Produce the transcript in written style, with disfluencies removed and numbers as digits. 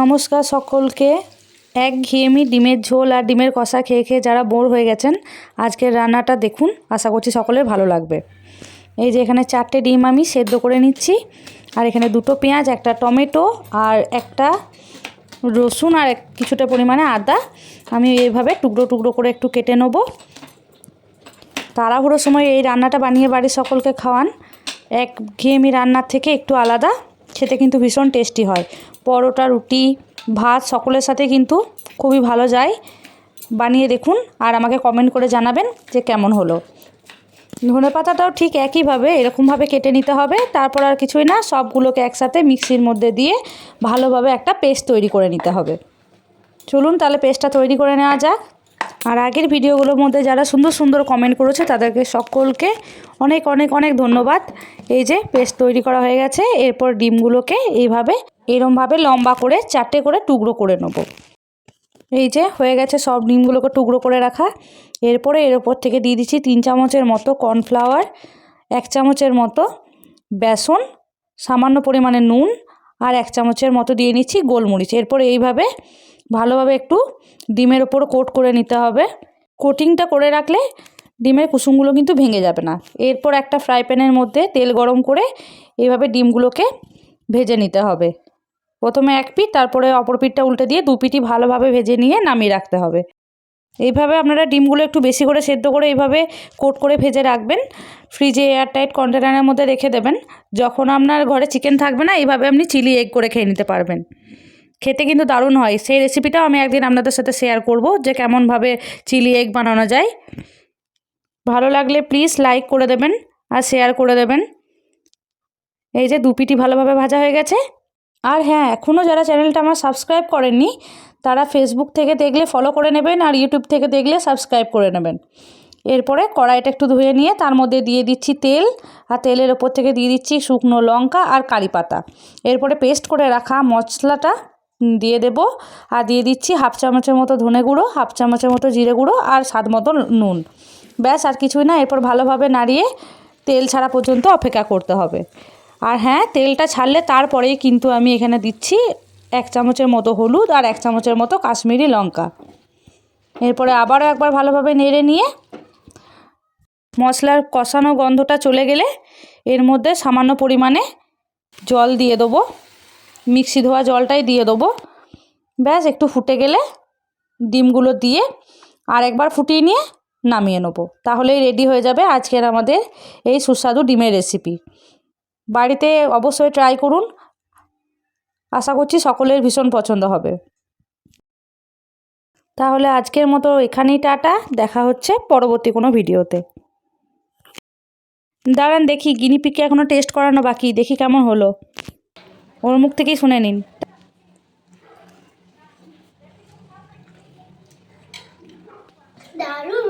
নমস্কার সকলকে। একঘেয়েমি ডিমের ঝোল আর ডিমের কষা খেয়ে খেয়ে যারা বোর হয়ে গেছেন, আজকের রান্নাটা দেখুন, আশা করছি সকলের ভালো লাগবে। এই যে এখানে 4টে ডিম আমি সেদ্ধ করে নিচ্ছি, আর এখানে 2টো পেঁয়াজ, একটা টমেটো আর একটা রসুন আর কিছুটা পরিমাণে আদা আমি এইভাবে টুকরো টুকরো করে একটু কেটে নেব। তাড়াহুড়োর সময় এই রান্নাটা বানিয়ে বাড়ির সকলকে খাওয়ান। একঘেয়েমি রান্নার থেকে একটু আলাদা, খেতে কিন্তু ভীষণ টেস্টি হয়। পরোটা, রুটি, ভাত সকলের সাথে কিন্তু খুবই ভালো যায়। বানিয়ে দেখুন আর আমাকে কমেন্ট করে জানাবেন যে কেমন হলো। ধনেপাতাটাও ঠিক একইভাবে এরকমভাবে কেটে নিতে হবে। তারপর আর কিছুই না, সবগুলোকে একসাথে মিক্সির মধ্যে দিয়ে ভালোভাবে একটা পেস্ট তৈরি করে নিতে হবে। চলুন তাহলে পেস্টটা তৈরি করে নেওয়া যাক। আর আগের ভিডিওগুলোর মধ্যে যারা সুন্দর সুন্দর কমেন্ট করেছে তাদেরকে সকলকে অনেক অনেক অনেক ধন্যবাদ। এই যে পেস্ট তৈরি করা হয়ে গেছে। এরপর ডিমগুলোকে এইভাবে এরমভাবে লম্বা করে 4টে করে টুকরো করে নেব। এই যে হয়ে গেছে সব ডিমগুলোকে টুকরো করে রাখা। এরপরে এর ওপর থেকে দিয়ে দিচ্ছি 3 চামচের মতো কর্নফ্লাওয়ার, 1 চামচের মতো বেসন, সামান্য পরিমাণে নুন আর 1 চামচের মতো দিয়ে নিচ্ছি গোলমরিচ। এরপর এইভাবে ভালোভাবে একটু ডিমের ওপর কোট করে নিতে হবে। কোটিংটা করে রাখলে ডিমের কুসুমগুলো কিন্তু ভেঙে যাবে না। এরপর একটা ফ্রাই প্যানের মধ্যে তেল গরম করে এইভাবে ডিমগুলোকে ভেজে নিতে হবে। প্রথমে এক পিঠ, তারপরে অপর পিঠটা উল্টে দিয়ে 2 পিঠই ভালোভাবে ভেজে নিয়ে নামিয়ে রাখতে হবে। এইভাবে আপনারা ডিমগুলো একটু বেশি করে সেদ্ধ করে এইভাবে কোট করে ভেজে রাখবেন। ফ্রিজে এয়ারটাইট কন্টেনারের মধ্যে রেখে দেবেন। যখন আপনার ঘরে চিকেন থাকবে না, এইভাবে আপনি চিলি এগ করে খেয়ে নিতে পারবেন। খেতে কিন্তু দারুণ হয়। সেই রেসিপিটাও আমি একদিন আপনাদের সাথে শেয়ার করব যে কেমনভাবে চিলি এগ বানানো যায়। ভালো লাগলে প্লিজ লাইক করে দেবেন আর শেয়ার করে দেবেন। এই যে 2 পিঠই ভালোভাবে ভাজা হয়ে গেছে। আর হ্যাঁ, এখনও যারা চ্যানেলটা আমার সাবস্ক্রাইব করেননি তারা ফেসবুক থেকে দেখলে ফলো করে নেবেন, আর ইউটিউব থেকে দেখলে সাবস্ক্রাইব করে নেবেন। এরপরে কড়াইটা একটু ধুয়ে নিয়ে তার মধ্যে দিয়ে দিচ্ছি তেল, আর তেলের ওপর থেকে দিয়ে দিচ্ছি শুকনো লঙ্কা আর কারি পাতা। এরপরে পেস্ট করে রাখা মশলাটা দিয়ে দেব, আর দিয়ে দিচ্ছি 1/2 চামচের মতো ধনে গুঁড়ো, 1/2 চামচের মতো জিরে গুঁড়ো আর স্বাদ মতো নুন। ব্যাস, আর কিছুই না। এরপর ভালোভাবে নাড়িয়ে তেল ছাড়া পর্যন্ত অপেক্ষা করতে হবে। আর হ্যাঁ, তেলটা ছাড়লে তারপরেই কিন্তু আমি এখানে দিচ্ছি 1 চামচের মতো হলুদ আর 1 চামচের মতো কাশ্মীরি লঙ্কা। এরপরে আবারও একবার ভালোভাবে নেড়ে নিয়ে মশলার কষানো গন্ধটা চলে গেলে এর মধ্যে সামান্য পরিমাণে জল দিয়ে দেবো। মিক্সি ধোয়া জলটাই দিয়ে দেবো। ব্যাস, একটু ফুটে গেলে ডিমগুলো দিয়ে আর একবার ফুটিয়ে নিয়ে নামিয়ে নেবো। তাহলেই রেডি হয়ে যাবে আজকের আমাদের এই সুস্বাদু ডিমের রেসিপি। বাড়িতে অবশ্যই ট্রাই করুন, আশা করছি সকলের ভীষণ পছন্দ হবে। তাহলে আজকের মতো এখানেই টাটা, দেখা হচ্ছে পরবর্তী কোনো ভিডিওতে। দাঁড়ান দেখি, গিনিপিগকে এখনও টেস্ট করানো বাকি, দেখি কেমন হলো। ওর মুখ থেকেই শুনে নিন। দারুণ।